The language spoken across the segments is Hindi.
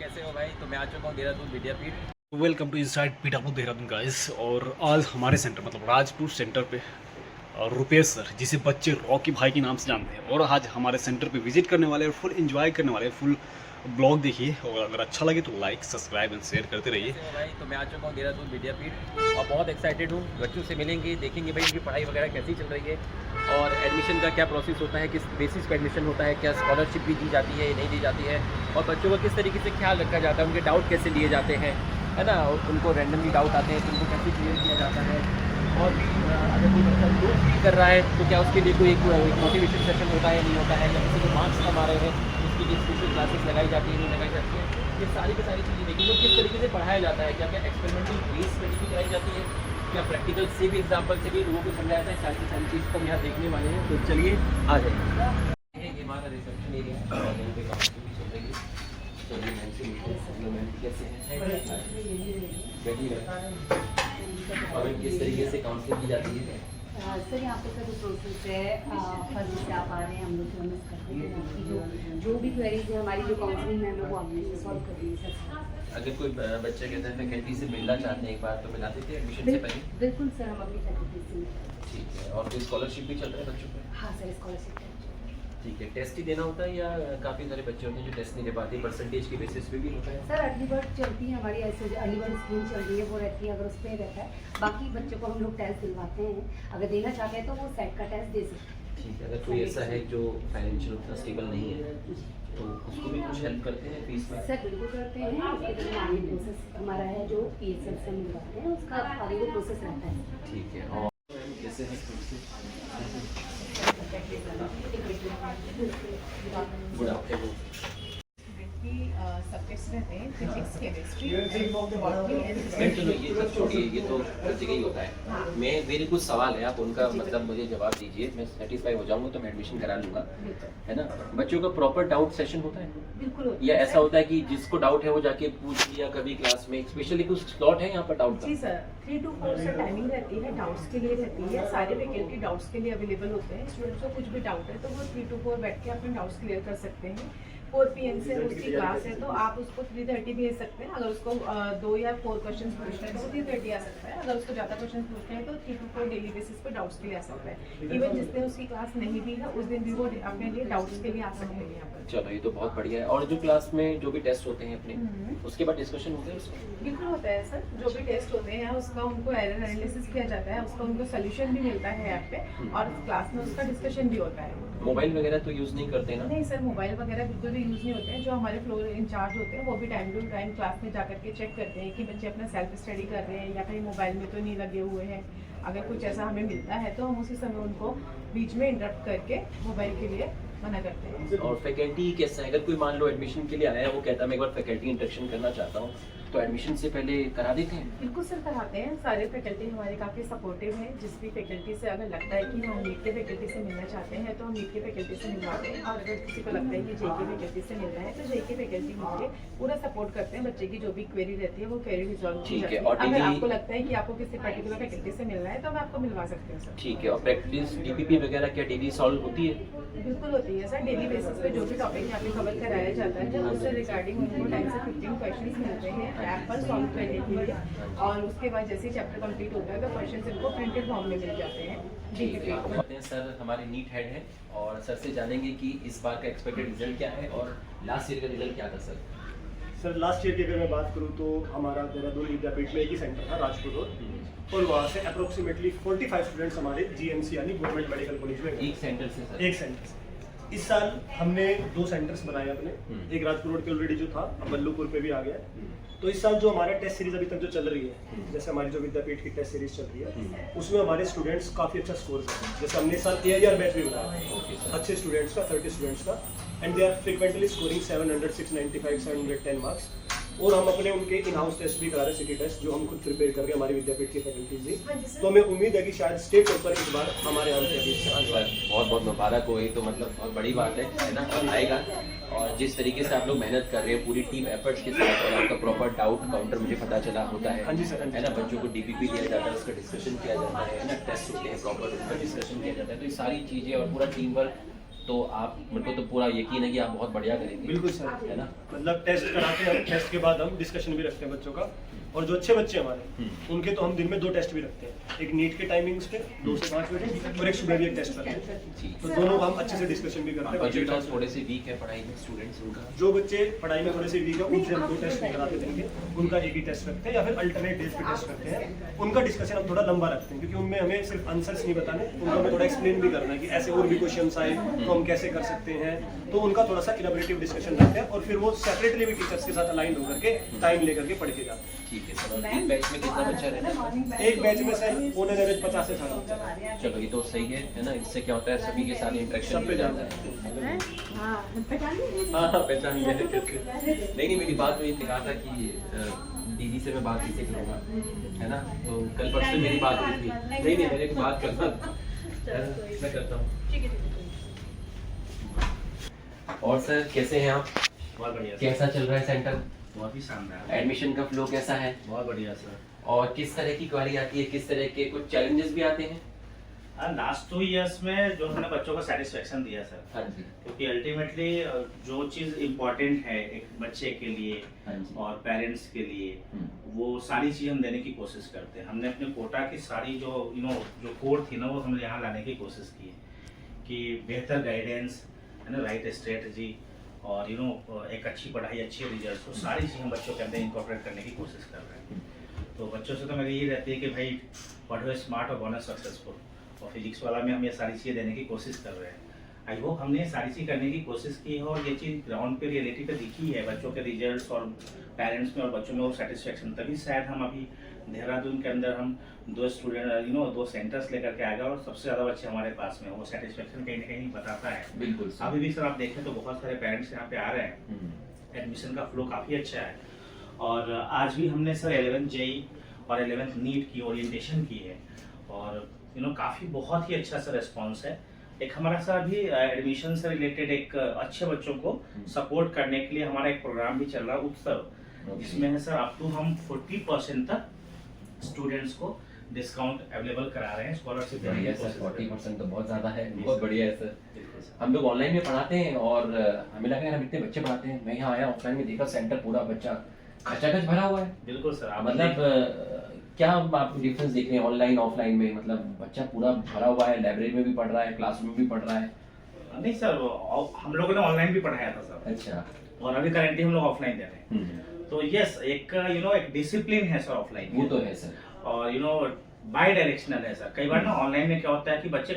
कैसे हो भाई? तो मैं आ चुका हूँ Dehradun Vidyapeeth. Welcome to inside Pithapur Dehradun guys. और आज हमारे सेंटर मतलब राजपुर सेंटर पे रुपेश सर, जिसे बच्चे रॉकी भाई के नाम से जानते हैं, और आज हमारे सेंटर पे विजिट करने वाले हैं और फुल एंजॉय करने वाले हैं। फुल ब्लॉग देखिए और अगर अच्छा लगे तो लाइक सब्सक्राइब एंड शेयर करते रहिए। कैसे हो भाई? तो मैं आ चुका हूँ देहरादून विद्यापीठ और बहुत एक्साइटेड हूँ। बच्चों से मिलेंगे, देखेंगे भाई उनकी पढ़ाई वगैरह कैसी चल रही है और एडमिशन का क्या प्रोसेस होता है, किस बेसिस पे एडमिशन होता है, क्या स्कॉलरशिप भी दी जाती है या नहीं दी जाती है, और बच्चों का किस तरीके से ख्याल रखा जाता है, उनके डाउट कैसे लिए जाते हैं, है ना। उनको रैंडमली डाउट आते हैं तो उनको कैसे क्लियर किया जाता है। और भी अगर कोई बच्चा ग्रुप फील कर रहा है तो क्या उसके लिए कोई एक मोटिवेशन सेशन होता है, नहीं होता है, या किसी को मार्क्स कम आ रहे हैं उसके लिए स्पेशल क्लासेस लगाई जाती है, नहीं लगाई जाती है। ये सारी की सारी चीज़ें देखिए किस तरीके से पढ़ाया जाता है, क्या क्या एक्सपेरिमेंटल बेस स्टडी भी कराई जाती है, क्या प्रैक्टिकल से भी एग्जाम्पल से भी लोगों को समझाया जाता है। सारी की सारी चीज़ को हम यहाँ देखने वाले हैं। तो चलिए आ जाइए। ये हमारा रिसेप्शन एरिया है और यहीं पे काउंसलिंग भी चल रही है। चलिए मैम से मिलते हैं। मैम कैसे हैं? बढ़िया। और किस तरीके से काउंसलिंग की जाती है? सर यहाँ पे का जो प्रोसेस है, फर्स्ट से आप आ रहे हैं, हम लोग फेमस करते हैं आपकी जो भी क्वेरीज है, हमारी जो काउंसलिंग है वो आपने सॉल्व कर दी है सर। अगर कोई बच्चे कहते हैं फैकल्टी से मिलना चाहते हैं एक बार, तो मिला देते हैं एडमिशन से पहले? बिल्कुल सर, हम अपनी फैकल्टी से। ठीक है। और कोई स्कॉलरशिप भी चल रहा है बच्चों को? हाँ सर, स्कॉलरशिप। ठीक है। टेस्ट ही देना होता है या काफ़ी सारे बच्चे होते हैं जो टेस्ट नहीं दे पाते, परसेंटेज के बेसिस पे भी होता है? सर अर्ली बर्ड चलती है हमारी, ऐसे अर्ली बर्ड स्कीम चल रही है, वो रहती है, अगर उस पर रहता है। बाकी बच्चों को हम लोग टेस्ट दिलवाते हैं, अगर देना चाहते हैं तो वो सेट का टेस्ट दे सकते हैं। ठीक है। अगर कोई ऐसा है जो फाइनेंशियल उतना स्टेबल नहीं है तो उसको भी कुछ हेल्प करते हैं फीस में? सर बिल्कुल करते हैं। उसके लिए आगे प्रोसेस हमारा है जो PSL से मिलवाते हैं, उसका आगे वो प्रोसेस रहता है। ठीक है। और कैसे है गुड आफ्टरनून। सब्जेक्ट्स रहते हैं, फिजिक्स, केमिस्ट्री, चलो ये सब छोड़िए, ये तो हर जगह ही होता है। मेरे कुछ सवाल है, आप उनका मतलब मुझे जवाब दीजिए। मैं सेटिस्फाई हो जाऊंगा तो मैं एडमिशन करा लूंगा, है ना। बच्चों का प्रॉपर डाउट सेशन होता है बिल्कुल, या ऐसा होता है कि जिसको डाउट है वो जाके पूछ लिया कभी क्लास में? स्पेशली कुछ स्लॉट है यहाँ पर डाउट जी का? सर, 3 to 4 से टाइमिंग रहती है, डाउट्स के लिए रहती है। सारे फैकल्टी डाउट्स के लिए अवेलेबल होते हैं। स्टूडेंट्स को कुछ भी डाउट है तो वो 3 to 4 बैठ के अपने डाउट्स क्लियर कर सकते हैं। 4 PM से उसकी क्लास है तो आप उसको 3:30 भेज सकते हैं। अगर उसको 2 या 4 क्वेश्चन पूछने हैं तो 3:30 आ सकता है। अगर उसको ज़्यादा क्वेश्चन पूछने हैं तो 3 to 4 डेली बेसिस पे डाउट्स के लिए आ सकता है। इवन जिस दिन उसकी क्लास नहीं भी है उस दिन भी वो अपने लिए डाउट्स के लिए आ सकते हैं यहाँ पर। चलो ये तो बहुत बढ़िया है। और जो क्लास में जो भी टेस्ट होते हैं अपने, उसके बाद डिस्कशन होते हैं उसमें? बिल्कुल होता है सर। जो भी टेस्ट होते हैं उसका उनको एरर एनालिसिस किया जाता है, उसका उनको सोल्यूशन भी मिलता है ऐप पे, और क्लास में उसका डिस्कशन भी होता है। मोबाइल वगैरह तो यूज़ नहीं करते ना? नहीं सर, मोबाइल वगैरह बिल्कुल भी यूज़ नहीं होते हैं। जो हमारे फ्लोर इंचार्ज होते हैं वो भी टाइम टू टाइम क्लास में जाकर के चेक करते हैं कि बच्चे अपना सेल्फ स्टडी कर रहे हैं या कहीं मोबाइल में तो नहीं लगे हुए हैं। अगर कुछ ऐसा हमें मिलता है तो हम उसी समय उनको बीच में इंटरप्ट करके मोबाइल के लिए मना करते हैं। और फैकल्टी कैसा है? अगर कोई मान लो एडमिशन के लिए आया है, वो कहता है मैं एक बार फैकल्टी इंटरेक्शन करना चाहता हूँ, तो एडमिशन से पहले करा देते हैं? बिल्कुल सर, कराते हैं। सारे फैकल्टी हमारे काफ़ी सपोर्टिव हैं। जिस भी फैकल्टी से अगर लगता है कि हम नीट के फैकल्टी से मिलना चाहते हैं तो हम नीट के फैकल्टी से मिलवाते हैं, और अगर किसी को लगता है कि JK फैकल्टी से मिलना है तो JK फैकल्टी मिलके पूरा सपोर्ट करते हैं। बच्चे की जो भी क्वेरी रहती है वो क्वेरी रिजॉल्व की जाती है। और अगर आपको लगता है कि आपको किसी पर्टिकुलर फैकल्टी से मिलना है तो हम आपको मिलवा सकते हैं सर। ठीक है। और प्रैक्टिस DPP वगैरह क्या डेली सॉल्व होती है? बिल्कुल होती है सर। डेली बेसिस पे जो भी टॉपिक यहाँ पे कवर कराया जाता है उससे रिगार्डिंग उनको 10 से 15 क्वेश्चंस मिलते हैं ऐप पर सॉल्व करने के लिए, और उसके बाद जैसे चैप्टर कंप्लीट होता है तो क्वेश्चंस इनको प्रिंटेड फॉर्म में मिल जाते हैं DPP। सर हमारे नीट हेड हैं और सर से जानेंगे कि इस बार का एक्सपेक्टेड रिजल्ट क्या है और लास्ट ईयर का रिजल्ट क्या था सर? सर लास्ट ईयर की अगर मैं बात करूं तो हमारा देहरादून विद्यापीठ में एक ही सेंटर था, राजपुर रोड, और वहाँ से अप्रोक्सीमेटली 45 स्टूडेंट्स हमारे GMC यानी गवर्नमेंट मेडिकल कॉलेज में एक सेंटर से सर? एक सेंटर से। इस साल हमने 2 सेंटर्स बनाए अपने। एक राजपुर रोड के ऑलरेडी जो था, अब बल्लूपुर पे भी आ गया। तो इस साल जो हमारा टेस्ट सीरीज अभी तक जो चल रही है, जैसे हमारी जो विद्यापीठ की टेस्ट सीरीज चल रही है, उसमें हमारे स्टूडेंट्स काफ़ी अच्छा स्कोर कर रहे हैं। जैसे हमने इस साल AIR बैच भी बनाया अच्छे स्टूडेंट्स का, 30 स्टूडेंट्स का, and they are frequently scoring 700, 695, 710 marks. और हम अपने उनके इन हाउस टेस्ट भी करा रहे हैं, सिटी टेस्ट, जो हम खुद प्रिपेयर कर रहे हैं हमारी विद्यापीठ की फैकल्टीज भी। तो हमें उम्मीद है कि शायद स्टेट टॉपर इस बार हमारे यहाँ से बहुत बहुत मुबारक हो। ये तो मतलब बहुत बड़ी बात है ना, और आएगा। और जिस तरीके से आप लोग मेहनत कर रहे हैं पूरी टीम एफर्ट्स के साथ, और आपका प्रॉपर डाउट काउंटर मुझे पता चला होता है, हाँ जी सर, है ना। बच्चों को DPP दिया जाता है, उसका डिस्कशन किया जाता है ना, टेस्ट होते हैं प्रॉपर, उसका डिस्कशन किया जाता है। तो ये सारी चीज़ें और पूरा टीम वर्क तो आप मेरे को तो पूरा यकीन है कि आप बहुत बढ़िया करेंगे। बिल्कुल सर, है ना? मतलब टेस्ट कराते हैं, टेस्ट के बाद हम डिस्कशन भी रखते हैं बच्चों का। और जो अच्छे बच्चे हमारे उनके तो हम दिन में 2 टेस्ट भी रखते हैं, एक नीट के टाइमिंग्स पे 2 से 5 बजे और एक सुबह भी एक टेस्ट करते हैं। तो दोनों हम अच्छे से डिस्कशन भी करते और जो हैं। थोड़े से वीक है पढ़ाई में स्टूडेंट्स, उनका जो बच्चे पढ़ाई में थोड़े से वीक है उनसे हम 2 टेस्ट नहीं कराते देंगे, उनका एक ही टेस्ट रखते हैं या फिर अल्टरनेट डेज पे टेस्ट करते हैं। उनका डिस्कशन हम थोड़ा लंबा रखते हैं क्योंकि उनमें हमें सिर्फ आंसर्स नहीं बताने, उनको हमें थोड़ा एक्सप्लेन भी करना है कि ऐसे और भी क्वेश्चंस आए तो हम कैसे कर सकते हैं। तो उनका थोड़ा सा इलैबोरेटिव डिस्कशन रखते हैं और फिर वो सेपरेटली भी टीचर्स के साथ अलाइन होकर के टाइम लेकर के पढ़ के जाते हैं। ठीक है सर। और एक बैच में कितना बच्चा रहता है? एक बैच में सर ऑन एन एवरेज 50 से 60। चलो ये तो सही है ना? इससे क्या होता है, सभी के साथ इंटरेक्शन सब पे हो जाता है। हाँ पहचान लिया है। नहीं मेरी बात में कहा था कि दीदी से मैं बात कैसे करूँगा, है ना? तो कल परसों मेरी बात हुई थी। नहीं मेरे को बात करना, मैं करता हूँ। और सर कैसे हैं आप? बहुत बढ़िया सर। कैसा चल रहा है सेंटर? बहुत ही शानदार। एडमिशन का फ्लो कैसा है? बहुत बढ़िया सर। और किस तरह की क्वारी आती है, किस तरह के कुछ चैलेंजेस भी आते हैं? लास्ट 2 इयर्स में जो हमने बच्चों को सेटिस्फेक्शन दिया सर, हाँ जी, क्योंकि अल्टीमेटली जो चीज़ इम्पोर्टेंट है एक बच्चे के लिए हाँ जी। और पेरेंट्स के लिए वो सारी चीज़ हम देने की कोशिश करते हैं। हमने अपने कोटा की सारी जो जो कोर थी ना वो हमने यहाँ लाने की कोशिश की है कि बेहतर गाइडेंस है ना, राइट स्ट्रेटजी और एक अच्छी पढ़ाई, अच्छे रिजल्ट, तो सारी चीज़ हम बच्चों के अंदर इंकॉर्पोरेट करने की कोशिश कर रहे हैं। तो बच्चों से तो मेरी यही रहती है कि भाई पढ़ो स्मार्ट और बनो सक्सेसफुल, और फिजिक्स वाला में हम ये सारी चीज़ें देने की कोशिश कर रहे हैं। आई होप हमने सारी चीज़ करने की कोशिश की है और ये चीज़ ग्राउंड पे रियलिटी पे दिखी है बच्चों के रिजल्ट्स और पेरेंट्स में और बच्चों में वो सेटिस्फेक्शन। तभी शायद हम अभी देहरादून के अंदर हम 2 स्टूडेंट 2 सेंटर्स लेकर के आ गए और सबसे ज़्यादा बच्चे हमारे पास में, वो सेटिस्फेक्शन कहीं ना कहीं बताता है। बिल्कुल सर। अभी भी सर आप देखें तो बहुत सारे पेरेंट्स यहाँ पे आ रहे हैं, एडमिशन का फ्लो काफ़ी अच्छा है। और आज भी हमने सर 11th जेई और 11th नीट की ओरिएंटेशन की है और काफ़ी बहुत ही अच्छा सा रिस्पॉन्स है। एक हमारा सर अभी एडमिशन से रिलेटेड एक अच्छे बच्चों को सपोर्ट करने के लिए हमारा एक प्रोग्राम भी चल रहा है उत्सव, जिसमें है सर अप टू हम 40% तक स्टूडेंट्स को डिस्काउंट अवेलेबल करा रहे हैं, स्कॉलरशिप देने बढ़िया की सर। कोशिश कर रहे हैं। 40% तो बहुत ज़्यादा है, बहुत बढ़िया है सर। बिल्कुल सर। हम लोग ऑनलाइन में पढ़ाते हैं और हमें लगा यार हम इतने बच्चे पढ़ाते हैं। मैं यहाँ आया ऑफलाइन में देखा सेंटर पूरा बच्चा खचाखच भरा हुआ है। बिल्कुल सर। आप मतलब क्या आप डिफरेंस देख रहे हैं ऑनलाइन ऑफलाइन में? मतलब बच्चा पूरा भरा हुआ है, लाइब्रेरी में भी पढ़ रहा है, क्लासरूम में भी पढ़ रहा है। नहीं सर, हम लोगों ने ऑनलाइन भी पढ़ाया था सर। अच्छा। और अभी करेंटली हम लोग ऑफलाइन दे रहे हैं। तो यस, एक एक डिसिप्लिन है सर ऑफलाइन, वो तो है सर। और बाई डायरेक्शनल है सर। कई बार ना ऑनलाइन में क्या होता है कि बच्चे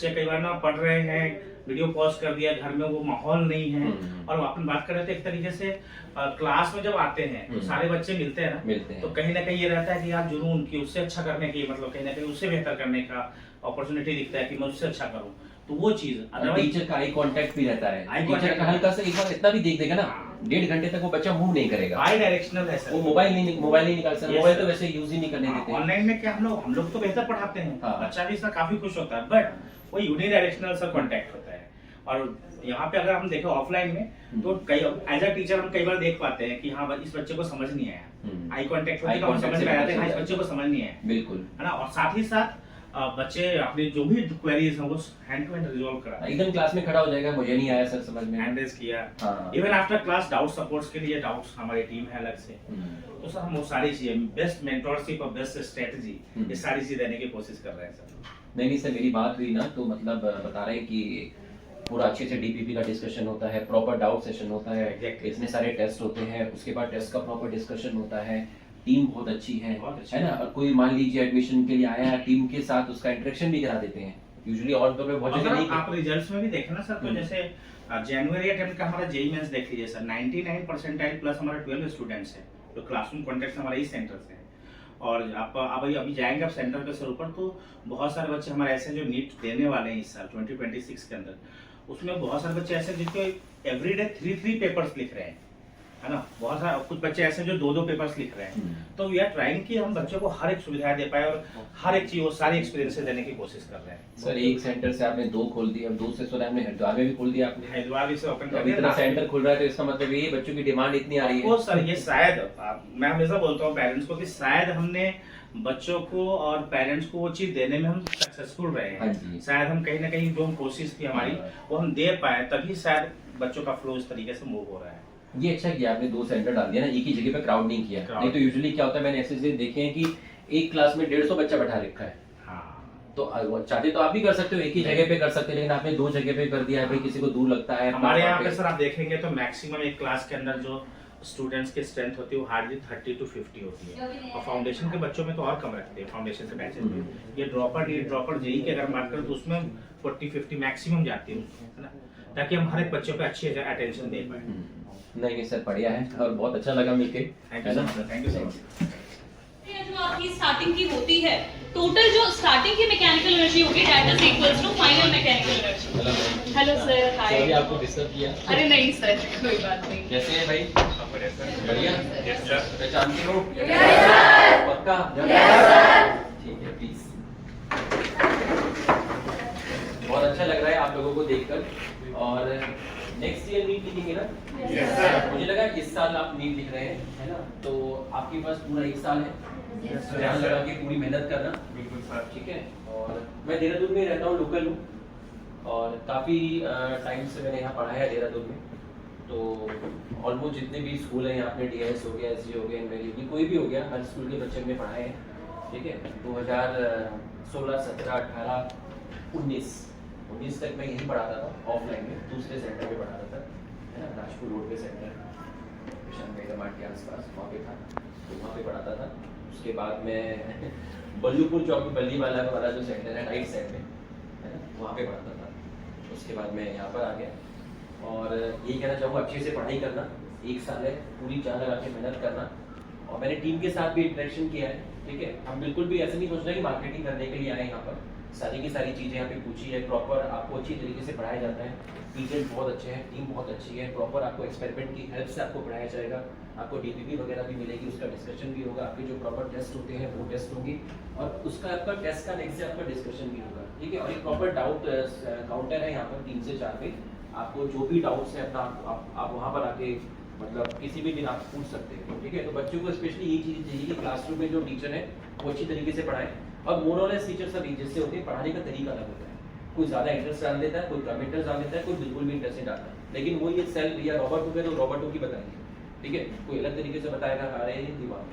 कई बार ना पढ़ रहे हैं, वीडियो पॉज कर दिया, घर में वो माहौल नहीं है। और अपन बात कर रहे थे एक तरीके से क्लास में जब आते हैं तो सारे बच्चे मिलते हैं ना, तो कहीं ना कहीं ये रहता है कि यार जुनून की उससे अच्छा करने की, मतलब कहीं ना कहीं उससे बेहतर करने का अपॉर्चुनिटी दिखता है कि मैं उससे अच्छा करूं। तो वो चीज टीचर का आई कांटेक्ट भी रहता है। आई टीचर कांटेक्ट का हल्का सा एक बार इतना भी देख देगा ना, 1.5 घंटे तक वो बच्चा मूव नहीं करेगा। बाई डायरेक्शनल है सर। वो मोबाइल नहीं निकाल सकता। Yes, mobile sir. तो वैसे यूज ही नहीं करने देते। ऑनलाइन में क्या हम लोग तो बेहतर पढ़ाते हैं, हाँ. बच्चा भी इसमें काफी खुश होता है, बट वो यूनिडायरेक्शनल सर कांटेक्ट होता है। और यहाँ पे अगर हम देखें ऑफलाइन में तो कई एज अ टीचर हम कई बार देख पाते हैं कि हाँ इस बच्चे को समझ नहीं आया, आई कांटेक्ट होती है तो हम समझ में आते हैं हाँ इस बच्चे को समझ नहीं आया, बिल्कुल है ना। और साथ ही साथ बच्चे अपनी जो भी क्वेरीज हैं वो हैंड टू हैंड रिजॉल्व करा, एकदम क्लास में खड़ा हो जाएगा, मुझे नहीं आया सर समझ में, हैंड रेज किया। हाँ। Even after class doubt supports के लिए डाउट्स हमारी टीम है अलग से। तो सर हम वो सारी चीजें, बेस्ट मेंटरशिप और बेस्ट स्ट्रेटजी, ये सारी चीजें देने की कोशिश कर रहे हैं सर। नहीं सर, मेरी बात हुई ना तो मतलब बता रहे हैं कि पूरा अच्छे से डीपीपी का डिस्कशन होता है, प्रॉपर डाउट सेशन होता है, इतने सारे टेस्ट होते हैं, उसके बाद टेस्ट का प्रॉपर डिस्कशन होता है, टीम बहुत अच्छी है ना। और कोई मान लीजिए एडमिशन के लिए आया है, टीम के साथ उसका इंटरेक्शन भी करा देते हैं यूजुअली। और तो बहुत जगह नहीं। आप रिजल्ट्स में भी देखें ना सर, तो जैसे जनवरी अटेम्प्ट का हमारा जेई मेंस देख लीजिए सर, 99 परसेंटाइल प्लस हमारे 12 स्टूडेंट्स हैं जो क्लासरूम कॉन्टेक्ट हमारे इस सेंटर से हैं। और आप अभी जाएंगे आप सेंटर के सर ऊपर, तो बहुत सारे बच्चे हमारे ऐसे जो नीट देने वाले हैं इस साल 2026 के अंदर, उसमें बहुत सारे बच्चे ऐसे जिनको एवरीडे 3 पेपर्स लिख रहे हैं, है ना। बहुत सारे कुछ बच्चे ऐसे हैं जो 2-2 पेपर्स लिख रहे हैं, तो वी आर ट्राइंग कि हम बच्चों को हर एक सुविधा दे पाए और हर एक चीज वो सारी एक्सपीरियंसेस देने की कोशिश कर रहे हैं। सर एक सेंटर से आपने 2 खोल दिए, अब 2 से सुना हमने हरिद्वार में भी खोल दिया आपने, हरिद्वार भी से ओपन तो कर अभी इतना दिया सेंटर खुल रहा है, तो इसका मतलब ये बच्चों की डिमांड इतनी आ रही है। वो सर ये शायद मैं हमेशा बोलता हूँ पेरेंट्स को कि शायद हमने बच्चों को और पेरेंट्स को वो चीज देने में हम सक्सेसफुल रहे हाँ हैं। जी। शायद हम कहीं ना कहीं जो हम कोशिश थी हमारी वो हम दे पाए, तभी शायद बच्चों का फ्लो इस तरीके से मूव हो रहा है। ये अच्छा किया आपने 2 सेंटर डाल दिया ना, एक ही जगह पे क्राउड नहीं किया। नहीं तो यूजुअली क्या होता है, मैंने ऐसे देखे हैं कि एक क्लास में 150 बच्चा बैठा रखा है, हाँ। तो चाहते तो आप भी कर सकते हो, एक ही जगह पे कर सकते हो, लेकिन आपने 2 जगह पे कर दिया है, भाई किसी को दूर लगता है। हमारे यहाँ पे सर आप देखेंगे तो मैक्सिमम एक क्लास के अंदर जो स्टूडेंट्स की स्ट्रेंथ होती है वो हार्डली 30 to 50 होती है, और फाउंडेशन के बच्चों में तो और कम रखते हैं फाउंडेशन के बैचेस में। ये ड्रॉपर जेई की अगर बात करें तो उसमें 40-50 मैक्सिमम जाती है ना, ताकि हम हर एक बच्चों पे अच्छी अटेंशन दे पाए। नहीं सर बढ़िया है और बहुत अच्छा लगा मिलके। Thank you so much, thank you so much. ये जो आपकी स्टार्टिंग की होती है, टोटल जो स्टार्टिंग की मैकेनिकल एनर्जी होगी that is equals to final mechanical energy. Hello sir, hi. Sorry आपको डिस्टर्ब किया। अरे नहीं सर, कोई बात नहीं। कैसे हैं भाई? बढ़िया। Yes sir. पहचानते हो? पक्का? ठीक है प्लीज। बहुत अच्छा लग रहा है आप लोगों को देखकर, और नेक्स्ट ईयर नीट लिखेंगे ना? Yes sir. मुझे लगा इस साल आप नीट लिख रहे हैं, है ना, तो आपके पास पूरा 1 साल है, ध्यान लगा के पूरी मेहनत करना। बिल्कुल सर। ठीक है। और मैं देहरादून में रहता हूँ, लोकल हूँ, और काफ़ी टाइम से मैंने यहाँ पढ़ा है देहरादून में, तो ऑलमोस्ट जितने भी स्कूल हैं यहाँ पे, DIS हो गया, SG हो गया, NVL कोई भी हो गया, हर स्कूल के बच्चे हमने पढ़ाए हैं। ठीक है। 2016, 17, 18, 19 तक मैं यहीं पढ़ाता था ऑफलाइन में, दूसरे सेंटर में पढ़ाता था, है ना, राजपुर रोड पे सेंटर, किशन मेगा मार्ट के आसपास वहाँ पे था, तो वहाँ पे पढ़ाता था। उसके बाद मैं बल्लूपुर चौक में बल्ली वाला जो सेंटर है राइट साइड में, है ना, वहाँ पे पढ़ाता था। उसके बाद मैं यहाँ पर आ गया, और यही कहना चाहूँगा अच्छे से पढ़ाई करना, 1 साल है, पूरी जान लगा के मेहनत करना, और मैंने टीम के साथ भी इंटरेक्शन किया है। ठीक है। हम बिल्कुल भी ऐसे नहीं सोच रहे कि मार्केटिंग करने के लिए आए यहाँ पर, सारी की सारी चीज़ें यहाँ पे पूछी है, प्रॉपर आपको अच्छी तरीके से पढ़ाया जाता है, टीचर बहुत अच्छे हैं, टीम बहुत अच्छी है, प्रॉपर आपको एक्सपेरिमेंट की हेल्प से आपको पढ़ाया जाएगा, आपको DPP वगैरह भी मिलेगी, उसका डिस्कशन भी होगा, आपके जो प्रॉपर टेस्ट होते हैं वो टेस्ट होंगी, और उसका आपका टेस्ट का नेक्स्ट से आपका डिस्कशन भी होगा। ठीक है। और एक प्रॉपर डाउट काउंटर है यहाँ पर 3 से 4 पे, आपको जो भी डाउट्स है अपना आप वहाँ पर आके मतलब किसी भी दिन आप पूछ सकते हैं। ठीक है। तो बच्चों को स्पेशली ये चीज़ चाहिए कि क्लासरूम में जो टीचर है वो अच्छी तरीके से पढ़ाए, और मोर और लेस टीचर सब एक जैसे होते हैं, पढ़ाने का तरीका अलग होता है, कोई ज़्यादा इंटरेस्ट डाल देता है, कोई कम इंटरेस्ट डाल देता है, कोई बिल्कुल भी इंटरेस्ट नहीं डालता, लेकिन वो ये सेल या रॉबर्ट हो गए तो रॉबर्ट हो की बताएंगे। ठीक है। कोई अलग तरीके से बताएगा, अरे दिमाग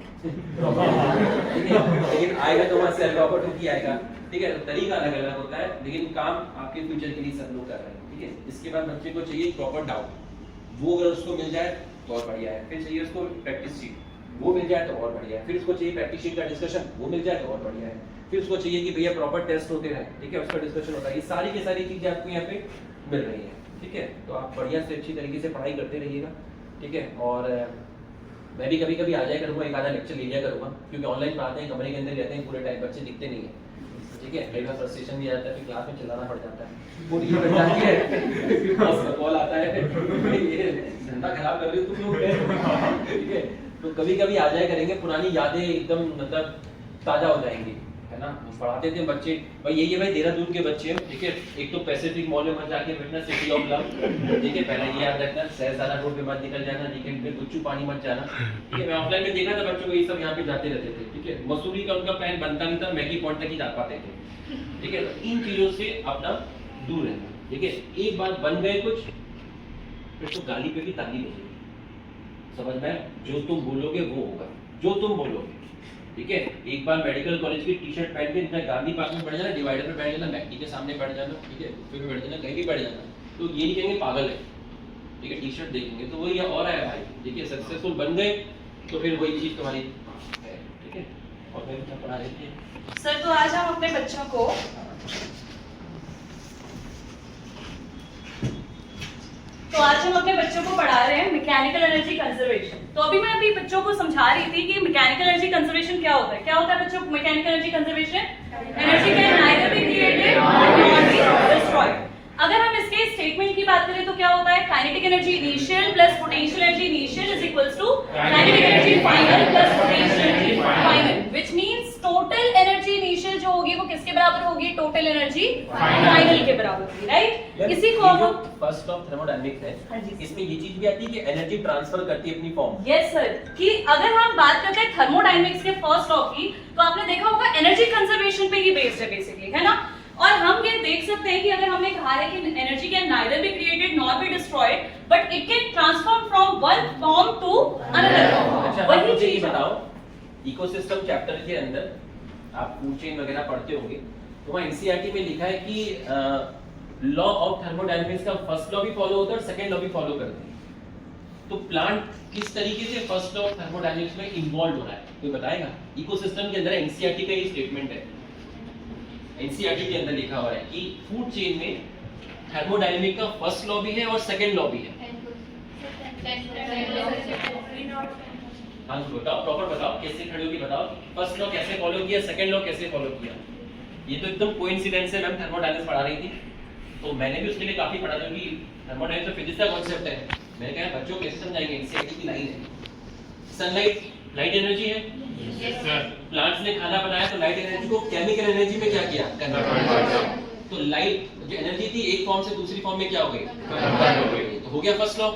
लेकिन आएगा तो वहाँ सेल रॉबर्ट हो की आएगा। ठीक है। तो तरीका अलग अलग होता है, लेकिन काम आपके फ्यूचर के लिए सब लोग कर रहे हैं। ठीक है। इसके बाद बच्चे को चाहिए प्रॉपर डाउट, वो अगर उसको मिल जाए तो और बढ़िया है, फिर चाहिए उसको प्रैक्टिस शीट, वो मिल जाए तो और बढ़िया है, फिर उसको चाहिए प्रैक्टिस शीट का डिस्कशन, वो मिल जाए तो और बढ़िया है, फिर उसको चाहिए कि भैया प्रॉपर टेस्ट होते रहे। ठीक है। उसका डिस्कशन होता है, ये सारी की सारी चीज़ें आपको यहाँ पे मिल रही हैं। ठीक है। तो आप बढ़िया से अच्छी तरीके से पढ़ाई करते रहिएगा। ठीक है। और मैं भी कभी कभी आ जाया करूँगा, एक आधा लेक्चर ले लिया करूँगा, क्योंकि ऑनलाइन पढ़ाते हैं, कमरे के अंदर रहते हैं पूरे टाइम, बच्चे दिखते नहीं है। ठीक है। कई बार फ्रस्ट्रेशन भी आ जाता है, फिर क्लास में चिल्लाना पड़ जाता है, वो टीचर बैठ जाती है, फिर बॉस का कॉल आता है, ये धंधा खराब कर रही हो तुम लोग। ठीक है। तो कभी कभी आ जाया करेंगे, पुरानी यादें एकदम मतलब ताज़ा हो जाएंगी, है ना। पढ़ाते थे बच्चे, भाई यही है भाई देहरादून के बच्चे हैं। ठीक है। एक तो पैसिफिक मॉल में मत जाके बैठना, सिटी ऑफ लव। ठीक है। पहले ये याद रखना, सहसाला रोड पे मत निकल जाना, वीकेंड पे गुच्चू पानी मत जाना। ठीक है। मैं ऑफलाइन में देखा था बच्चों को, ये सब यहाँ पे जाते रहते थे। ठीक है। मसूरी का उनका प्लान बनता नहीं था, मैगी पॉइंट तक ही जा पाते थे। ठीक है। तो इन चीजों से अपना दूर रहना। ठीक है। एक बार बन गए कुछ, फिर तो गाली पे भी ताली बजेगी, समझ में, जो तुम बोलोगे वो होगा, जो तुम बोलोगे। ठीक है। एक बार मेडिकल कॉलेज की टी-शर्ट पहन के इतना गांधी पार्क में बैठ जाना, डिवाइडर में बैठ जाना, मैकडी के सामने बैठ जाना, ठीक है, पे बैठ जाना, कहीं भी बैठ जाना, तो ये नहीं कहेंगे पागल है। ठीक है। टी-शर्ट देखेंगे तो वही और है भाई। ठीक है। सक्सेसफुल बन गए तो फिर वही चीज तुम्हारी है। ठीक है। और मैं क्या पढ़ा रही थी सर, तो आज हम अपने बच्चों को पढ़ा रहे हैं मैकेनिकल एनर्जी कंजर्वेशन। तो अभी मैं बच्चों को समझा रही थी कि मैकेनिकल एनर्जी कंजर्वेशन क्या होता है। क्या होता है बच्चों, mechanical energy conservation? Energy can neither be created nor be destroyed. अगर हम इसके के स्टेटमेंट की बात करें तो क्या होता है, kinetic energy initial plus potential energy initial is equals to kinetic energy final plus potential energy final, which means total energy initial जो होगी वो किसके बराबर होगी, टोटल एनर्जी फाइनल के बराबर होगी, राइट। इसी को हम फर्स्ट ऑफ थर्मोडायनेमिक्स हाँ है, जी। इसमें ये चीज भी आती है कि एनर्जी ट्रांसफर करती है अपनी फॉर्म। यस सर, कि अगर हम बात करते हैं थर्मोडायनेमिक्स के फर्स्ट लॉ की, तो आपने देखा होगा एनर्जी कंजर्वेशन पे ही बेस्ड है बेसिकली, है ना। और हम ये देख सकते हैं कि अगर हमने कहा है कि energy can neither be created nor be destroyed, but it can transform from one form to another form. अच्छा, वही आप मुझे ये चीज बताओ, इकोसिस्टम चैप्टर के अंदर आप फूड चेन वगैरह पढ़ते होंगे, तो वहाँ एनसीईआरटी में लिखा है कि लॉ ऑफ थर्मोडायनेमिक्स का फर्स्ट लॉ भी फॉलो होता है और सेकंड लॉ भी फॉलो करते हैं। तो प्लांट किस तरीके से फर्स्ट लॉ ऑफ थर्मोडायनेमिक्स में इन्वॉल्व हो रहा है, कोई बताएगा? इकोसिस्टम के अंदर एनसीईआरटी का ये स्टेटमेंट है, एनसीईआरटी के अंदर लिखा हुआ है कि फूड चेन में थर्मोडायनेमिक का फर्स्ट लॉ भी है और सेकंड लॉ भी है। हाँ बताओ, प्रॉपर बताओ, कैसे खड़े होगी बताओ, फर्स्ट लॉ कैसे फॉलो किया, सेकंड लॉ कैसे फॉलो किया। ये तो एकदम कोइंसिडेंस है, मैम थर्मोडायनेमिक्स पढ़ा रही थी तो मैंने भी उसके लिए काफी पढ़ा था कि थर्मोडायनेमिक्स तो फिजिक्स का कॉन्सेप्ट है। मैंने कहा बच्चों कैसे समझाएंगे, एनसीईआरटी की लाइन है। सनलाइट लाइट एनर्जी है, प्लांट्स ने खाना बनाया तो लाइट एनर्जी को केमिकल एनर्जी में क्या किया, कन्वर्ट। तो लाइट जो एनर्जी थी एक फॉर्म से दूसरी फॉर्म में क्या हो गई, कन्वर्ट हो गई। तो हो गया फर्स्ट लॉ।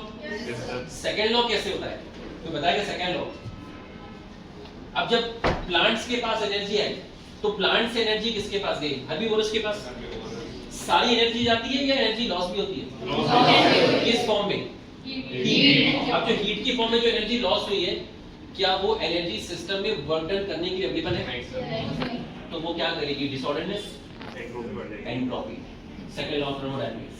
सेकंड लॉ कैसे होता है तो बताएगा सेकंड लॉ। अब जब प्लांट्स के पास एनर्जी आई तो प्लांट से एनर्जी किसके पास गई, हर्बीवोरस के पास। सारी एनर्जी जाती है या एनर्जी लॉस भी होती है, किस फॉर्म में, हीट। अब जो हीट की फॉर्म में जो एनर्जी लॉस हुई है, क्या वो एनर्जी सिस्टम में वर्क डन करने के लिए अवेलेबल है? तो वो क्या करेगी, disorderness, entropy. Second law of thermodynamics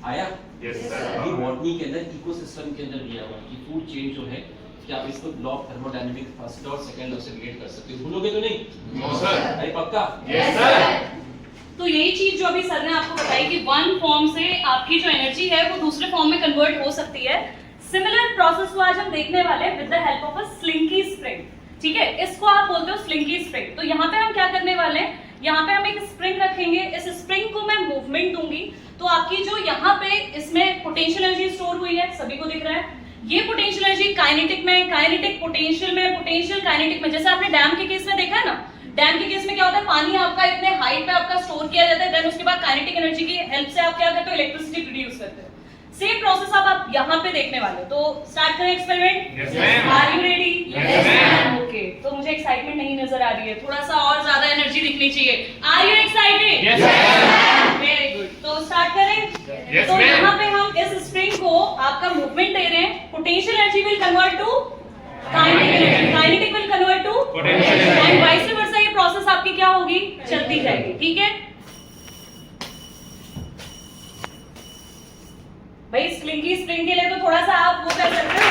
आया। अभी बॉटनी के अंदर इकोसिस्टम के अंदर दिया हुआ है कि फूड चेन जो है कि आप इसको law of thermodynamics first law और सेकंड लॉ से रिलेट कर सकते हो। भूलोगे तो नहीं? No sir. अरे पक्का? Yes sir. तो यही चीज जो अभी सर ने आपको बताई कि वन फॉर्म से आपकी जो एनर्जी है वो दूसरे फॉर्म में कन्वर्ट हो सकती है। सिमिलर प्रोसेस को आज हम देखने वाले हैं with the help of a slinky spring. ठीक है, इसको आप बोलते हो स्लिंकी स्प्रिंग। तो यहाँ पे हम क्या करने वाले हैं, यहाँ पे हम एक स्प्रिंग रखेंगे, इस स्प्रिंग को मैं मूवमेंट दूंगी तो आपकी जो यहाँ पे इसमें पोटेंशियल एनर्जी स्टोर हुई है, सभी को दिख रहा है। ये पोटेंशियल एनर्जी काइनेटिक में, काइनेटिक पोटेंशियल में, पोटेंशियल काइनेटिक में। जैसे आपने डैम के केस में देखा है ना, डैम के केस में क्या होता है, पानी आपका इतने हाइट पे आपका स्टोर किया जाता है, देन उसके बाद काइनेटिक एनर्जी की हेल्प से आप क्या करते हो, इलेक्ट्रिसिटी प्रोड्यूस करते हो। सेम प्रोसेस आप यहाँ पे देखने वाले हो। तो स्टार्ट करें experiment. Yes ma'am. Are you ready? Yes ma'am. Okay, तो मुझे एक्साइटमेंट नहीं नजर आ रही है, थोड़ा सा और ज्यादा एनर्जी दिखनी चाहिए। Are you excited? Yes ma'am. Very good, तो स्टार्ट करें। Yes, तो ma'am. यहाँ पे हम इस स्प्रिंग को आपका मूवमेंट दे रहे हैं, potential energy will convert to kinetic energy, kinetic will convert to Potential energy. And vice versa. ये प्रोसेस आपकी क्या होगी, चलती जाएगी। ठीक है भाई, स्लिंकी स्प्रिंग के लिए तो थोड़ा सा आप वो कर सकते हो।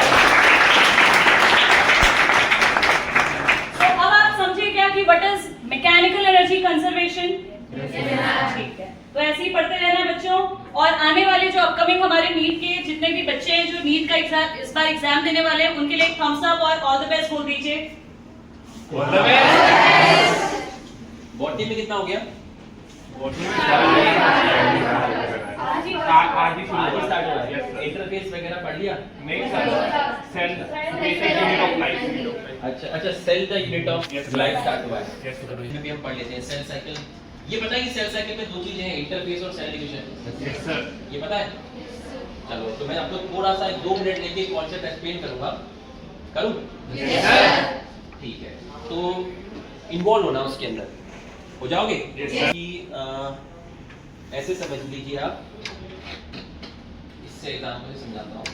तो अब आप समझिए क्या कि what is mechanical energy conservation. ठीक है, तो ऐसे ही पढ़ते रहना बच्चों। और आने वाले जो अपकमिंग हमारे नीट के जितने भी बच्चे हैं जो नीट का एग्जाम इस बार एग्जाम देने वाले हैं, उनके लिए एक थम्स अप और ऑल द बेस्ट बोल दीजिए। बॉटनी में कितना हो गया? आज ही आज ही स्टार्ट हुआ है। इंटरफेस वगैरह पढ़ लिया? अच्छा, cell the unit of life start हुआ है। इसमें भी हम पढ़ लेते हैं सेल साइकिल। ये पता है कि सेल साइकिल में दो चीजें हैं, इंटरफेस और सेल डिवीजन। Yes sir. ये पता है? चलो, तो मैं आपको थोड़ा सा 2 मिनट लेके कॉन्सेप्ट एक्सप्लेन करूंगा। करूं? Yes sir. ठीक है, तो इन्वॉल्व होना उसके अंदर, हो जाओगे? Yes sir. कि ऐसे समझ लीजिए आप, इससे एग्जांपल से समझाता हूँ।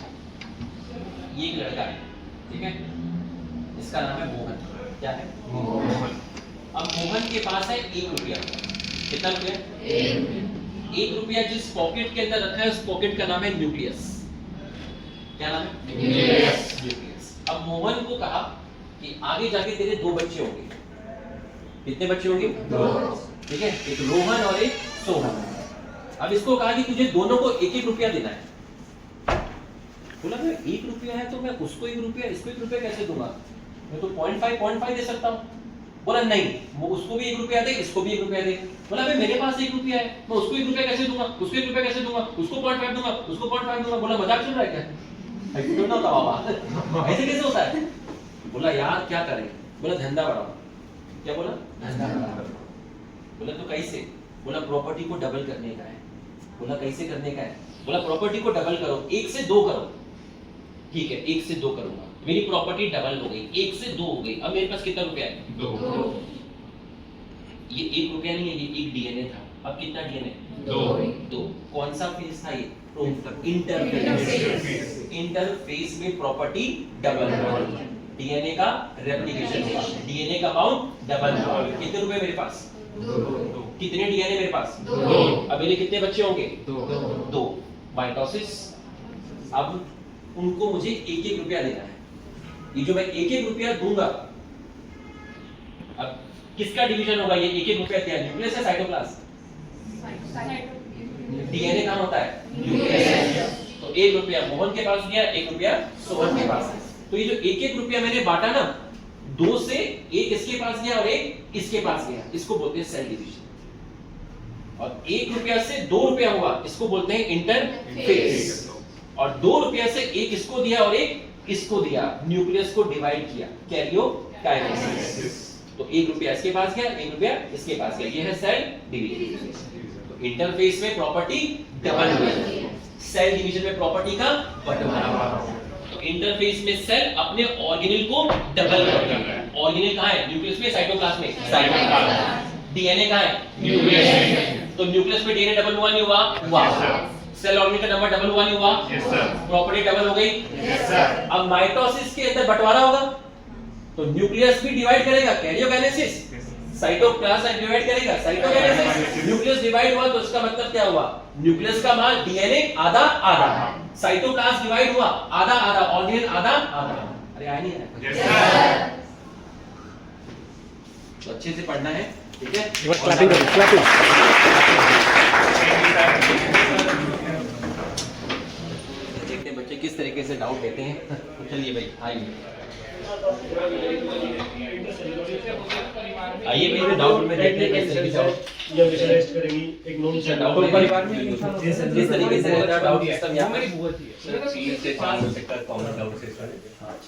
ये एक लड़का है, ठीक है, इसका नाम है मोहन। क्या है? मोहन। अब मोहन के पास है 1 रुपया। कितना रुपया? 1 रुपया जिस पॉकेट के अंदर रखा है उस पॉकेट का नाम है न्यूक्लियस। क्या नाम है? न्यूक्लियस। अब मोहन को कहा कि आगे जाके तेरे 2 बच्चे होंगे। कितने बच्चे होंगे? 2। ठीक है, एक रोहन और एक सोहन। अब इसको कहा कि तुझे दोनों को 1-1 रुपया देना है। बोला मैं 1 रुपया है तो मैं उसको 1 रुपया, इसको 1 रुपया कैसे दूंगा? मैं तो 0.5 दे सकता हूँ। बोला नहीं, वो उसको भी 1 रुपया दे, इसको भी 1 रुपया दे। बोला भाई मेरे पास 1 रुपया है, मैं उसको 1 रुपया कैसे दूंगा, उसको 1 रुपया कैसे दूंगा, उसको 0.5 दूंगा, उसको 0.5 दूंगा। बोला मजाक चल रहा है क्या? ऐसे क्यों ना होता बाबा, ऐसे कैसे होता है? बोला यार क्या करें? बोला धंधा बढ़ाओ। क्या बोला? धंधा बढ़ाओ। बोला तो कैसे? बोला प्रॉपर्टी को डबल करने का है। बोला कैसे करने का है? बोला प्रॉपर्टी को डबल करो, 1 से 2 करो। ठीक है 1 से 2 करूंगा, मेरी प्रॉपर्टी डबल हो गई, 1 से 2 हो गई। अब मेरे पास कितना रुपया है? 2। ये 1 रुपया नहीं है, ये 1 डीएनए था। अब कितना डीएनए? 2। कौन सा फेज था ये? इंटरफेस। इंटरफेस में प्रॉपर्टी डबल हुआ, डीएनए का रेप्लिकेशन हुआ, डीएनए का अमाउंट डबल हुआ। कितने रुपए मेरे पास? 2। कितने डीएनए मेरे पास? 2। अब मेरे कितने बच्चे होंगे? 2। माइटोसिस। अब उनको मुझे 1-1 रुपया देना है। ये जो मैं 1-1 रुपया दूंगा, अब किसका डिवीजन होगा? ये 1-1 रुपया दिया, न्यूक्लियस है साइटोप्लाज्म? डीएनए कहां होता है? न्यूक्लियस। तो 1 रुपया मोहन के पास गया, 1 रुपया सोहन के पास है। तो ये जो 1-1 रुपया मैंने बांटा ना, 2 से 1 इसके पास गया और 1 इसके पास गया, इसको बोलते हैं सेल डिवीजन। और 1 रुपया से 2 रुपया हुआ, इसको बोलते हैं इंटरफेस। और 2 रुपया से 1 इसको दिया और 1 इसको दिया, न्यूक्लियस को डिवाइड किया, कैरियोकाइनेसिस। तो 1 रुपया इसके पास गया, 1 रुपया इसके पास गया, ये है सेल डिवीजन। तो इंटरफेस में प्रॉपर्टी डबल हुई, सेल डिवीजन में प्रॉपर्टी का बंटवारा। तो इंटरफेस में सेल अपने ऑर्गेनेल को डबल करता है। ऑर्गेनेल कहां है? न्यूक्लियस में, साइटोप्लाज्म में? साइटोप्लाज्म। डीएनए कहां है? न्यूक्लियस। तो न्यूक्लियस में डीएनए डबल हुआ नहीं हुआ? हुआ। सेल ऑर्गेनेल का नंबर डबल हुआ नहीं हुआ? Yes sir. प्रॉपर्टी डबल हो गई? Yes sir. अब माइटोसिस के अंदर बंटवारा होगा, तो न्यूक्लियस भी डिवाइड करेगा, कैरियोकाइनेसिस। साइटोप्लाज्म डिवाइड करेगा, साइटोकाइनेसिस। न्यूक्लियस डिवाइड हुआ तो इसका मतलब क्या हुआ? न्यूक्लियस का माल डीएनए आधा आधा, साइटोप्लाज्म डिवाइड हुआ आधा आधा, ऑर्गेनेल आधा आधा। अरे आया नहीं आया? Yes sir. तो अच्छे से पढ़ना है, ठीक है? क्लैपिंग करो, क्लैपिंग। देखते हैं बच्चे किस तरीके से डाउट देते हैं। चलिए भाई आइए भाई डाउट में देखते हैं कैसे ये विजुअलाइज करेंगी एक नॉन सेल डाउट परिवार में किस तरीके से रहता है डाउट सिस्टम यहाँ पर? 3 से 4 तक कॉमन डाउट से सर,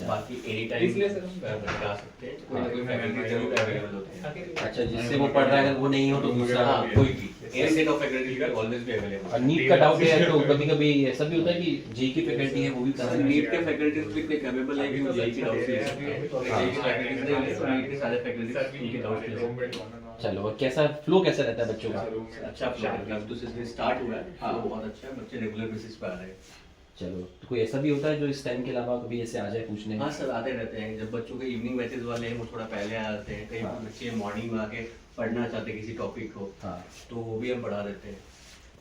बाकी एनी टाइम बता सकते हैं, कोई ना कोई फैकल्टी जरूर अवेलेबल होते हैं। अच्छा, जिससे वो पढ़ रहा है अगर वो नहीं हो तो दूसरा कोई भी एक set of faculty will always be available. और नीट का डाउट है तो कभी-कभी ऐसा भी होता है कि जी की फैकल्टी है वो भी कर नीट के फैकल्टीज भी इतने कैपेबल है कि वो जेई की डाउट ले सकते हैं। जेई की फैकल्टीज नहीं तो नीट के सारे फैकल्टीज उनके डाउट ले सकते हैं। चलो, और कैसा फ्लो कैसा रहता है बच्चों का? अच्छा, क्लास तो सिर्फ स्टार्ट हुआ है, हाँ बहुत अच्छा है, बच्चे रेगुलर बेसिस पे आ रहे हैं। चलो, तो कोई ऐसा भी होता है जो इस टाइम के अलावा कभी ऐसे आ जाए पूछने? हाँ सर, आते रहते हैं। जब बच्चों के इवनिंग बैचेस वाले हैं वो थोड़ा पहले आ जाते हैं, कई बच्चे मॉर्निंग में आके पढ़ना चाहते हैं किसी टॉपिक को, हाँ, तो वो भी हम पढ़ा देते हैं।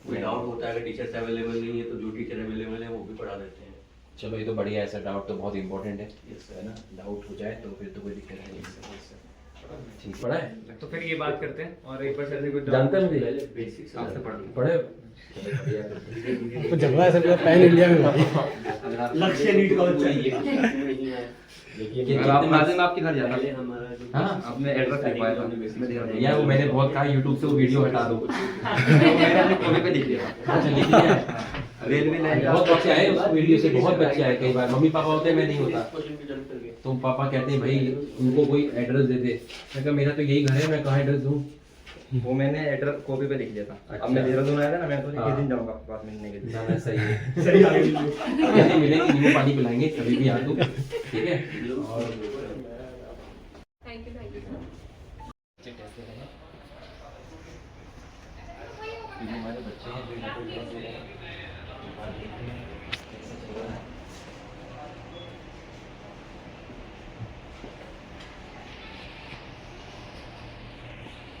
कोई डाउट होता है, अगर टीचर्स अवेलेबल नहीं है तो जो टीचर अवेलेबल है वो भी पढ़ा देते हैं। चलो ये तो बढ़िया है सर, डाउट तो बहुत इंपॉर्टेंट है। Yes sir. है ना, डाउट हो जाए तो फिर तो कोई दिक्कत नहीं है। ठीक पढ़ा है तो फिर ये बात करते हैं और एक बार से ऐसे कुछ जानते हैं मुझे बेसिक्स आपसे पढ़े तो झगड़ा ऐसा पूरा पैन इंडिया में भाई। लक्ष्य नीट का चाहिए। देखिए आप नाज़िम आपके घर जाना है, हमारा जो हाँ, आपने एड्रेस लिखवाया था यार वो मैंने बहुत कहा यूट्यूब से वो वीडियो हटा दो। मैंने अपने कॉपी पे लिख दिया। अच्छा, लिख दिया है। रेलवे लाइन बहुत बच्चे आए उस वीडियो से, बहुत बच्चे आए। कई बार मम्मी पापा होते हैं, मैं नहीं होता, तो पापा कहते हैं भाई उनको कोई एड्रेस दे दे। मैं कहा मेरा तो यही घर है, मैं कहाँ एड्रेस दूँ? वो मैंने एड्रेस कॉपी पे लिख दिया था। अच्छा। अब मैं देहरादून आया था ना, मैं तो हाँ। किस दिन जाऊंगा आपके पास मिलने के लिए। ना सही है, सही आ गई। कैसे मिलेंगे, नींबू पानी पिलाएंगे कभी भी आ दो, ठीक है? और थैंक यू हमारे बच्चे हैं जो यहाँ पे बहुत दे रहे हैं।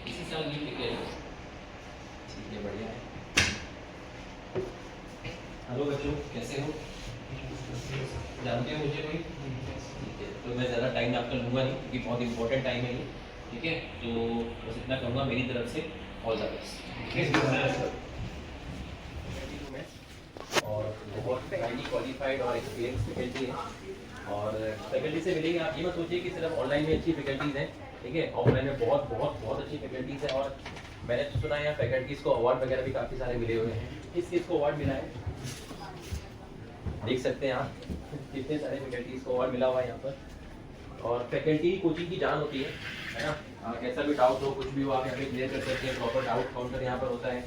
इसी साल ये टिके, ठीक है, बढ़िया है। हेलो बच्चों, कैसे हो? जानते हो मुझे कोई? ठीक है, तो मैं ज़्यादा टाइम आपका लूँगा नहीं क्योंकि बहुत इंपॉर्टेंट टाइम है ये, ठीक है? तो बस इतना कहूँगा मेरी तरफ से, ऑल द बेस्ट। और बहुत हाईली क्वालिफाइड और एक्सपीरियंस फैकल्टी है, और फैकल्टी से मिलेंगे। आप ये मत सोचिए कि सिर्फ ऑनलाइन में अच्छी फैकल्टीज़ हैं, ठीक है। ऑफलाइन में बहुत बहुत बहुत अच्छी फैकल्टीज़ है और मैंने तो सुना है यहाँ फैकल्टीज़ को अवार्ड वगैरह भी काफ़ी सारे मिले हुए हैं। किस चीज़ को अवार्ड मिला है देख सकते हैं आप, कितने सारे फैकल्टीज़ को अवार्ड मिला हुआ है यहाँ पर। और फैकल्टी कोचिंग की जान होती है ना। कैसा भी डाउट हो, कुछ भी हो, आप यहाँ पे क्लियर कर सकते हैं। प्रॉपर डाउट काउंटर यहाँ पर होता है,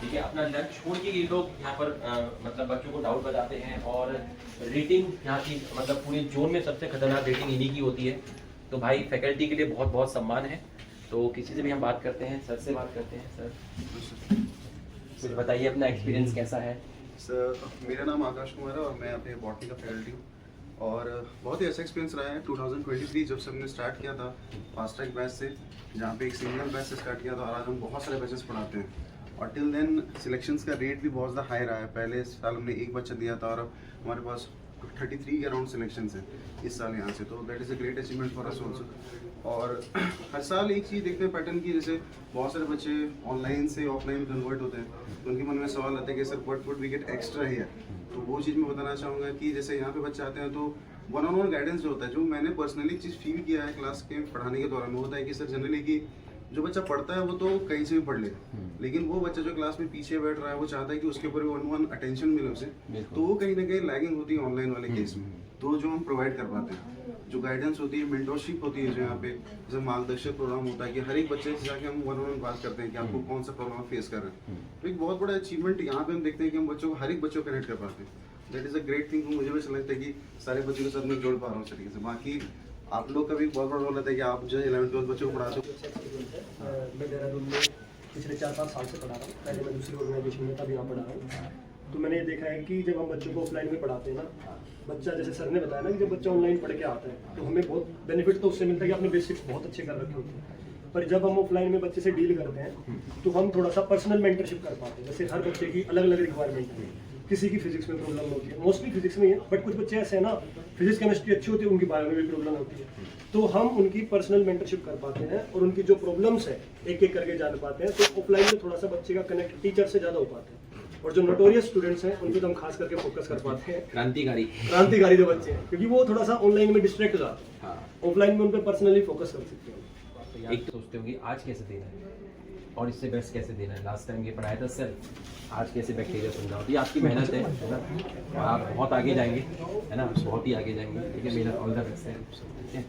ठीक है। अपना लंच छोड़ के ये लोग यहाँ पर मतलब बच्चों को डाउट बताते हैं। और रेटिंग यहाँ की मतलब पूरे जोन में सबसे खतरनाक रेटिंग इन्हीं की होती है। तो भाई फैकल्टी के लिए बहुत बहुत सम्मान है। तो किसी से भी हम बात करते हैं, सर से बात करते हैं। सर कुछ बताइए, अपना एक्सपीरियंस कैसा है? सर मेरा नाम आकाश कुमार है और मैं यहाँ पे बॉटनी का फैकल्टी हूँ और बहुत ही अच्छा एक्सपीरियंस रहा है। 2023 जब से हमने स्टार्ट किया था फास्ट ट्रैक बैच से, जहाँ पे एक सिंगल बैच से स्टार्ट किया था और आज हम बहुत सारे बैचेस पढ़ाते हैं। और टिल देन सिलेक्शंस का रेट भी बहुत ज़्यादा हाई रहा है। पहले साल हमने एक बच्चा दिया था और अब हमारे पास 33 के अराउंड सिलेक्शंस हैं इस साल यहाँ से। तो that is a great achievement for us also. और हर साल एक चीज़ देखते हैं पैटर्न की, जैसे बहुत सारे बच्चे ऑनलाइन से ऑफलाइन कन्वर्ट होते हैं तो उनके मन में सवाल आता है कि sir what would we get extra here. तो वो चीज़ मैं बताना चाहूँगा कि जैसे यहाँ पे बच्चे आते हैं तो वन ऑन वन गाइडेंस जो होता है, जो मैंने पर्सनली चीज़ फील किया है क्लास के पढ़ाने के दौरान, वो होता है कि सर जनरली कि जो बच्चा पढ़ता है वो तो कहीं से भी पढ़ ले, लेकिन वो बच्चा जो क्लास में पीछे बैठ रहा है वो चाहता है कि उसके ऊपर वन वन अटेंशन मिले उसे। तो वो कहीं ना कहीं लैगिंग होती है ऑनलाइन वाले केस में। तो जो हम प्रोवाइड कर पाते हैं, जो गाइडेंस होती है, मेंटरशिप होती है, जो यहाँ पे जैसे मार्गदर्शक प्रोग्राम होता है कि हर एक बच्चे से जाके हम वन ऑन वन बात करते हैं कि आपको कौन सा प्रॉब्लम फेस कर रहे हैं। तो एक बहुत बड़ा अचीवमेंट यहाँ पे हम देखते हैं कि हम बच्चों को, हर एक बच्चों को कनेक्ट कर पाते हैं। That is a great thing. मुझे भी लगता है कि सारे बच्चों के साथ मैं जोड़ पा रहा हूँ इस तरीके से। बाकी आप लोग का भी बहुत बड़ा रोल रहता है कि आप जो 11th-12th बच्चों को पढ़ाते हो। मैं देहरादून में पिछले 4-5 साल से पढ़ा रहा हूँ। पहले मैं दूसरी ऑर्गेनाइजेशन में तब यहाँ पढ़ा रहा हूँ। तो मैंने ये देखा है कि जब हम बच्चों को ऑफलाइन में पढ़ाते हैं ना, बच्चा जैसे सर ने बताया ना कि जब बच्चा ऑनलाइन पढ़ के आता है तो हमें बहुत बेनिफिट तो उससे मिलता है कि अपने बेसिक्स बहुत अच्छे कर रखे होते हैं। पर जब हम ऑफलाइन में बच्चे से डील करते हैं तो हम थोड़ा सा पर्सनल मेंटरशिप कर पाते हैं। जैसे हर बच्चे की अलग अलग रिक्वायरमेंट है, किसी की फिजिक्स में प्रॉब्लम होती है, मोस्टली फिजिक्स में ही है, बट कुछ बच्चे ऐसे हैं ना फिजिक्स केमिस्ट्री अच्छी होती है, उनकी बायो में भी प्रॉब्लम होती है। तो हम उनकी पर्सनल मेंटरशिप कर पाते हैं और उनकी जो प्रॉब्लम्स है एक एक करके जान पाते हैं। तो ऑफलाइन में थोड़ा सा बच्चे का कनेक्ट टीचर से ज़्यादा हो पाता है। और जो नोटोरियस स्टूडेंट्स हैं उनको तो हम खास करके फोकस कर पाते हैं, क्रांतिकारी जो बच्चे हैं, क्योंकि वो थोड़ा सा ऑनलाइन में डिस्ट्रैक्ट हो जाते हैं। ऑफलाइन में उन पर पर्सनली फोकस कर सकते हैं। एक तो सोचते हो कि आज कैसे देना है और इससे बेस्ट कैसे देना है। लास्ट टाइम ये पढ़ाया था सर, आज कैसे बैक्टीरिया समझाओ। ये आपकी मेहनत है ना, और आप बहुत आगे जाएंगे, है ना, बहुत ही आगे जाएंगे। ठीक है, मेरा ऑल द बेस्ट है। ठीक है।